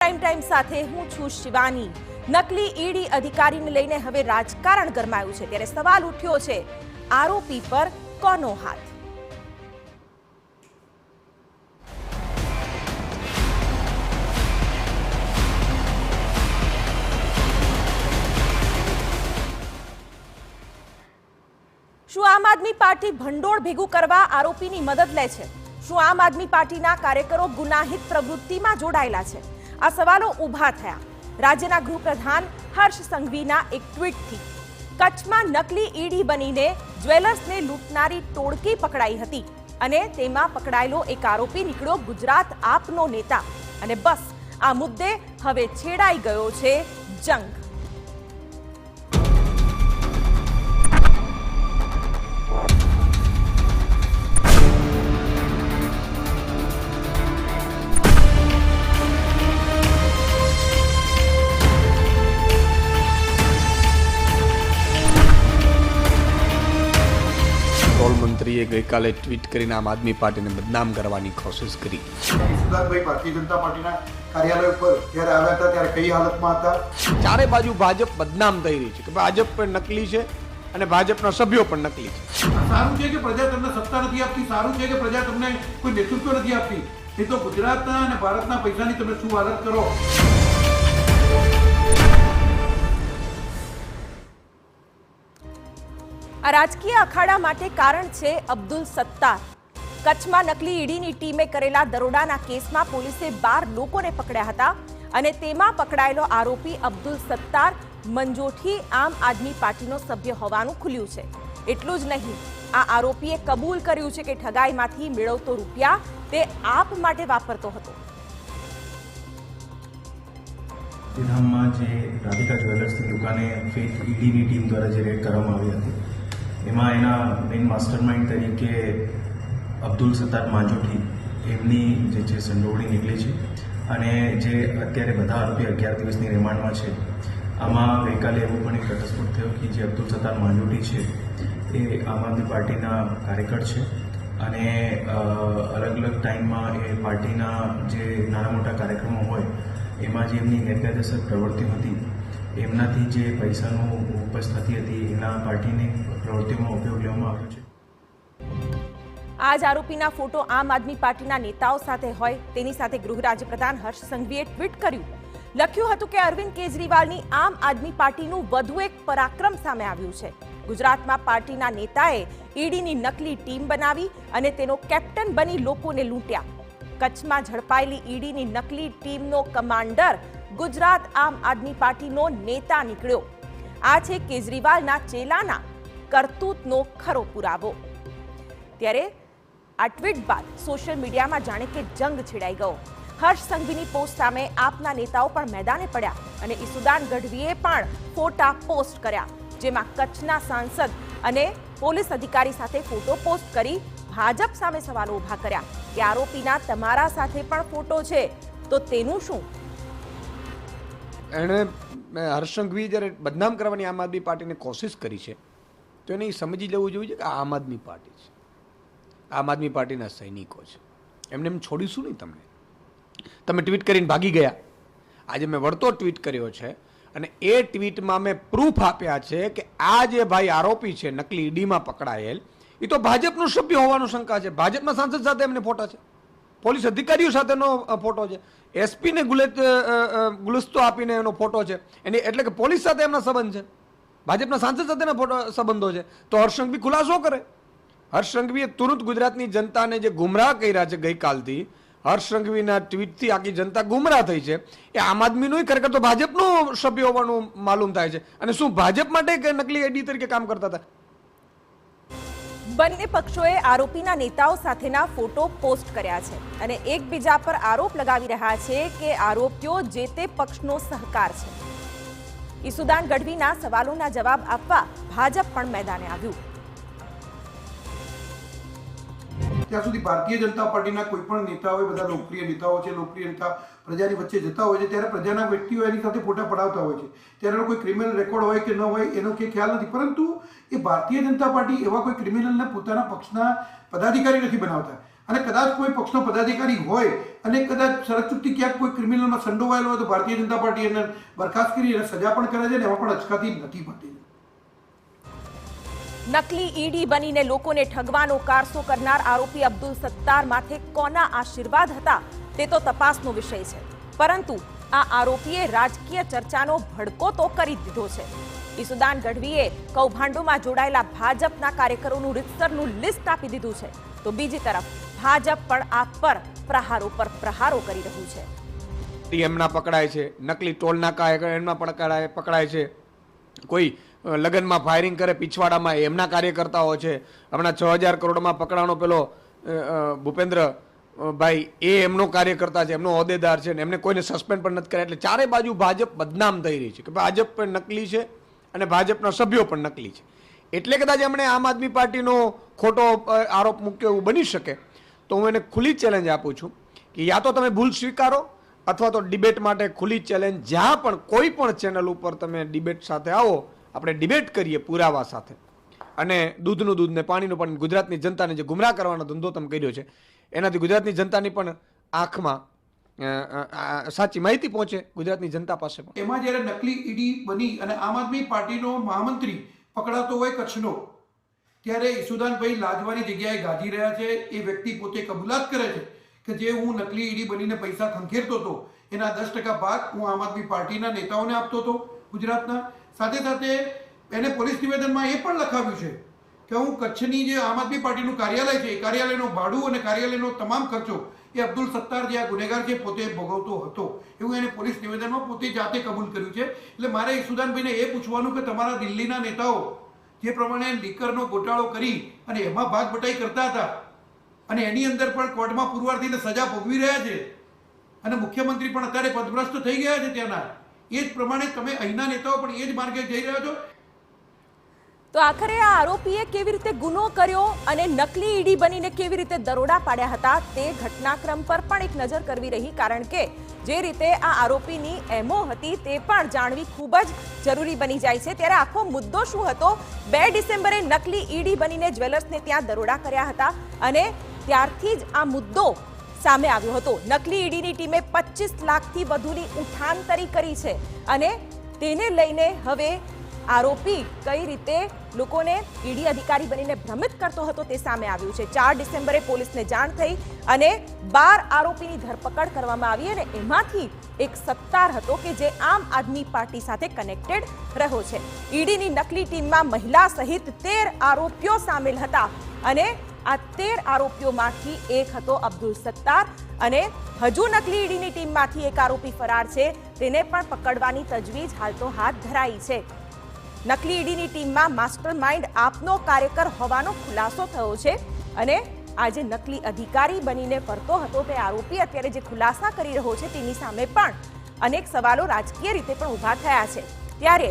Prime time સાથે હું છું શિવાની। નકલી ઈડી અધિકારીને લઈને હવે રાજકારણ ગરમાયું છે, ત્યારે સવાલ ઉઠ્યો છે આરોપી પર કોનો હાથ? શું આમ આદમી પાર્ટી ભંડોળ ભેગું કરવા આરોપીની મદદ લે છે? શું આમ આદમી પાર્ટીના કાર્યકરો ગુનાહિત પ્રવૃત્તિમાં જોડાયેલા છે? આ સવાલો ઊભા થયા રાજ્યના ગૃહપ્રધાન હર્ષ સંઘવીના એક ટ્વીટથી। કચ્છમાં નકલી ઈડી બનીને જ્વેલર્સને લૂંટનારી ટોળકી પકડાઈ હતી અને તેમાં પકડાયેલો એક આરોપી નીકળ્યો ગુજરાત આપનો નેતા, અને બસ આ મુદ્દે હવે છેડાઈ ગયો છે જંગ। મંત્રીએ ગઈકાલે ટ્વીટ કરીને આમ આદમી પાર્ટીને બદનામ કરવાની કોશિશ કરી। સુદાનભાઈ ભારતીય જનતા પાર્ટીના કાર્યાલય ઉપર જ્યારે આવ્યા હતા ત્યારે કઈ હાલતમાં હતા? ચારે બાજુ ભાજપ બદનામ થઈ રહી છે કે ભાજપ પણ નકલી છે અને ભાજપના સભ્યો પણ નકલી છે। સારું છે કે પ્રજા તમને સત્તા નથી આપતી, સારું છે કે પ્રજા તમને કોઈ નેતૃત્વ નથી આપતી, એ તો ગુજરાતના અને ભારતના પૈસાની તમે શું હાલત કરો। આ રાજકીય અખાડા માટે કારણ છે અબ્દુલ સત્તાર। કચ્છમાં નકલી ઈડીની ટીમે કરેલા દરોડાના કેસમાં પોલીસે 12 લોકોને પકડ્યા હતા અને તેમાં પકડાયેલો આરોપી અબ્દુલ સત્તાર મંજોઠી આમ આદમી પાર્ટીનો સભ્ય હોવાનું ખુલ્યું છે। એટલું જ નહીં, આ આરોપીએ કબૂલ કર્યું છે કે ઠગાઈમાંથી મેળવતો રૂપિયા તે આપ માટે વાપરતો હતો। ગાંધીધામમાં જે રાધિકા જ્વેલર્સની દુકાને ફેક ઈડીની ટીમ દ્વારા જે રેડ કરવામાં આવી હતી, એમાં એના મેઇન માસ્ટરમાઇન્ડ તરીકે અબ્દુલ સત્તાર માંજોઠી એમની જે છે સંડોવણી નીકળી છે, અને જે અત્યારે બધા આરોપી 11 દિવસની રિમાન્ડમાં છે। આમાં ગઈકાલે એવો પણ એક ઘટસ્ફોટ થયો કે જે અબ્દુલ સત્તાર માંજોઠી છે એ આમ આદમી પાર્ટીના કાર્યકર છે, અને અલગ અલગ ટાઈમમાં એ પાર્ટીના જે નાના મોટા કાર્યક્રમો હોય એમાં જે એમની ગેરકાયદેસર પ્રવૃત્તિઓ હતી, એમનાથી જે પૈસાનો ઉપજ થતી હતી એના પાર્ટીની પ્રવૃત્તિઓમાં ઉપયોગ લેવામાં આવ્યો છે। આ જ આરોપીના ફોટો આમ આદમી પાર્ટીના નેતાઓ સાથે હોય તેની સાથે ગૃહ રાજ્યપ્રધાન હર્ષ સંઘવીએ ટ્વીટ કર્યું। લખ્યું હતું કે અરવિંદ કેજરીવાલની આમ આદમી પાર્ટીનું વધુ એક પરાક્રમ સામે આવ્યું છે। ગુજરાતમાં પાર્ટીના નેતાએ ઈડીની નકલી ટીમ બનાવી અને તેનો કેપ્ટન બની લોકોને લૂંટ્યા। કચ્છમાં ઝડપાયેલી ઈડીની નકલી ટીમનો કમાન્ડર ગુજરાત આમ આદમી પાર્ટીનો નેતા નીકળ્યો। આ છે કેજરીવાલના ચેલાના કરતૂતનો ખરો પુરાવો। ત્યારે આ ટ્વીટ બાદ સોશિયલ મીડિયામાં જાણે કે જંગ છેડાઈ ગયો। હર્ષ સંઘવીની પોસ્ટ સામે આપના નેતાઓ પણ મેદાને પડ્યા અને ઈસુદાન ગઢવીએ પણ ફોટા પોસ્ટ કર્યા, જેમાં કચ્છના સાંસદ અને પોલીસ અધિકારી સાથે ફોટો પોસ્ટ કરી ભાજપ સામે સવાલો ઉભા કર્યા કે આરોપીના તમારા સાથે પણ ફોટો છે તો તેનું શું? એણે હર્ષ સંઘવીએ જ્યારે બદનામ કરવાની આમ આદમી પાર્ટીને કોશિશ કરી છે તો એને સમજી લેવું જોઈએ કે આમ આદમી પાર્ટી છે, આમ આદમી પાર્ટીના સૈનિકો છે, એમને એમ છોડીશું નહીં તમને। તમે ટ્વીટ કરીને ભાગી ગયા, આજે મેં વળતો ટ્વીટ કર્યો છે અને એ ટ્વીટમાં મેં પ્રૂફ આપ્યા છે કે આ જે ભાઈ આરોપી છે નકલી ઈડીમાં પકડાયેલ, એ તો ભાજપનો સભ્ય હોવાનો શંકા છે। ભાજપના સાંસદ સાથે એમને ફોટા છે, પોલીસ અધિકારીઓ સાથેનો ફોટો છે, એસપીને ગુલસ્તો આપીને એનો ફોટો છે, એની એટલે કે પોલીસ સાથે એમના સંબંધ છે, ભાજપના સાંસદ સાથેના સંબંધો છે। તો હર્ષ સંઘવી ખુલાસો કરે। હર્ષ સંઘવીએ તુરંત ગુજરાતની જનતાને જે ગુમરાહ કર્યા છે ગઈકાલથી, હર્ષ સંઘવીના ટ્વીટથી આખી જનતા ગુમરાહ થઈ છે, એ આમ આદમીનું ખરેખર તો ભાજપનો સભ્ય હોવાનું માલુમ થાય છે। અને શું ભાજપ માટે નકલી ઈડી તરીકે કામ કરતા હતા? બંને પક્ષોએ આરોપીના નેતાઓ સાથેના ફોટો પોસ્ટ કર્યા છે અને એકબીજા પર આરોપ લગાવી રહ્યા છે કે આરોપીઓ જે તે પક્ષનો સહકાર છે। ઈસુદાન ગઢવીના સવાલોના જવાબ આપવા ભાજપ પણ મેદાને આવ્યું। ત્યાં સુધી ભારતીય જનતા પાર્ટીના કોઈ પણ નેતાઓ, બધા લોકપ્રિય નેતાઓ છે, લોકપ્રિય નેતા પ્રજાની વચ્ચે જતા હોય છે ત્યારે પ્રજાના વ્યક્તિઓ એની સાથે ફોટા પડાવતા હોય છે, ત્યારે એનો કોઈ ક્રિમિનલ રેકોર્ડ હોય કે ન હોય એનો કે ખ્યાલ નથી, પરંતુ એ ભારતીય જનતા પાર્ટી એવા કોઈ ક્રિમિનલને પોતાના પક્ષના પદાધિકારી નથી બનાવતા। અને કદાચ કોઈ પક્ષનો પદાધિકારી હોય અને કદાચ શરતચૂકથી ક્યાંક કોઈ ક્રિમિનલમાં સંડોવાયેલો હોય તો ભારતીય જનતા પાર્ટી એને બરખાસ્ત કરી એને સજા પણ કરે છે ને એમાં પણ અચકાતી નથી પડતી. નકલી ઈડી બનીને લોકોને ઠગવાનો કારસો કરનાર આરોપી અબ્દુલ સત્તાર માથે કોના આશીર્વાદ હતા તે તો તપાસનો વિષય છે, પરંતુ આ આરોપીએ રાજકીય ચર્ચાનો ભડકો તો કરી દીધો છે. ઈસુદાન ગઢવીએ કૌભાંડોમાં જોડાયેલા ભાજપના કાર્યકરોનું રીતસરનું લિસ્ટ આપી દીધું છે, તો બીજી તરફ ભાજપ પણ આ પર પ્રહારો કરી રહ્યું છે. એમના પકડાય છે, નકલી ટોલનાકા એમના પકડાય છે, કોઈ લગ્નમાં ફાયરિંગ કરે પીછવાડામાં એમના કાર્યકર્તાઓ છે. હમણાં 6000 કરોડમાં પકડાનો પેલો ભૂપેન્દ્ર ભાઈ એ એમનો કાર્યકર્તા છે, એમનો હોદ્દેદાર છે, ને એમને કોઈને સસ્પેન્ડ પણ નથી કર્યા. એટલે ચારે બાજુ ભાજપ બદનામ થઈ રહી છે કે ભાજપ પણ નકલી છે અને ભાજપના સભ્યો પણ નકલી છે. એટલે કદાચ એમણે આમ આદમી પાર્ટીનો ખોટો આરોપ મૂક્યો એવું બની શકે. તો હું એને ખુલ્લી ચેલેન્જ આપું છું કે યા તો તમે ભૂલ સ્વીકારો અથવા તો ડિબેટ માટે ખુલ્લી ચેલેન્જ, જ્યાં પણ કોઈ પણ ચેનલ ઉપર તમે ડિબેટ સાથે આવો, આપણે ડિબેટ કરીએ પુરાવા સાથે, અને દૂધનું દૂધ ને પાણીનું પાણી. ગુજરાતની જનતાને જે ગુમરાહ કરવાનો ધંધો તમે કર્યો છે એનાથી ગુજરાતની જનતાની પણ આંખમાં સાચી માહિતી પહોંચે ગુજરાતની જનતા પાસે પણ. એમાં જ્યારે નકલી ઈડી બની અને આમ આદમી પાર્ટીનો મહામંત્રી પકડાતો હોય કચ્છનો, ત્યારે ઈસુદાનભાઈ લાજવાની જગ્યાએ ગાજી રહ્યા છે. એ વ્યક્તિ પોતે કબૂલાત કરે છે કે જે હું નકલી ઈડી બનીને પૈસા ખંખેરતો હતો એના 10% ભાગ હું આમ આદમી પાર્ટીના નેતાઓને આપતો હતો ગુજરાતના. સાથે સાથે એને પોલીસ નિવેદનમાં એ પણ લખાવ્યું છે કે હું કચ્છની જે આમ આદમી પાર્ટીનું કાર્યાલય છે એ કાર્યાલયનું ભાડું અને કાર્યાલયનો તમામ ખર્ચો એ અબ્દુલ સત્તાર જે આ ગુનેગાર છે પોતે ભોગવતો હતો, એવું એને પોલીસ નિવેદનમાં પોતે જાતે કબૂલ કર્યું છે. એટલે મારે ઈસુદાનભાઈને એ પૂછવાનું કે તમારા દિલ્હીના નેતાઓ જે પ્રમાણે લીકરનો ગોટાળો કરી અને એમાં ભાગ બટાઈ કરતા હતા અને એની અંદર પણ કોર્ટમાં પુરવાર થઈને સજા ભોગવી રહ્યા છે અને મુખ્યમંત્રી પણ અત્યારે પદભ્રષ્ટ થઈ ગયા છે ત્યાંના, એ જ પ્રમાણે તમે અહીંના નેતાઓ પણ એ જ માર્ગે જઈ રહ્યા છો. તો આખરે આ આરોપીએ કેવી રીતે ગુનો કર્યો અને નકલી ઈડી બનીને કેવી રીતે દરોડા પાડ્યા હતા તે ઘટનાક્રમ પર પણ એક નજર કરવી રહી, કારણ કે જે રીતે આ આરોપીની એમો હતી તે પણ જાણવી ખૂબ જ જરૂરી બની જાય છે. ત્યારે આખો મુદ્દો શું હતો? 2 ડિસેમ્બરે નકલી ઈડી બનીને જ્વેલર્સને ત્યાં દરોડા કર્યા હતા અને ત્યારથી જ આ મુદ્દો સામે આવ્યો હતો. નકલી ઈડીની ટીમે 25 લાખથી વધુની ઉઠાંતરી કરી છે અને તેને લઈને હવે આરોપી કઈ રીતે લોકોને ઈડી અધિકારી બનીને ભ્રમિત કરતો હતો તે સામે આવ્યું છે. 4 ડિસેમ્બરે પોલીસને જાણ થઈ અને 12 આરોપીની ધરપકડ કરવામાં આવી અને એમાંથી એક સત્તાર હતો કે જે આમ આદમી પાર્ટી સાથે કનેક્ટેડ રહ્યો છે. ઈડીની નકલી ટીમમાં મહિલા સહિત 13 આરોપીઓ સામેલ હતા અને આ 13 આરોપીઓમાંથી એક હતો અબ્દુલ સત્તાર અને હજુ નકલી ઈડીની ટીમમાંથી એક આરોપી ફરાર છે, તેને પણ પકડવાની તજવીજ હાલ તો હાથ ધરાઈ છે. નકલી ઈડીની ટીમમાં માસ્ટર માઇન્ડ આપનો કાર્યકર હોવાનો ખુલાસો થયો છે અને આજે નકલી અધિકારી બનીને ફરતો હતો તે આરોપી અત્યારે જે ખુલાસા કરી રહ્યો છે તેની સામે પણ અનેક સવાલો રાજકીય રીતે પણ ઊભા થયા છે. ત્યારે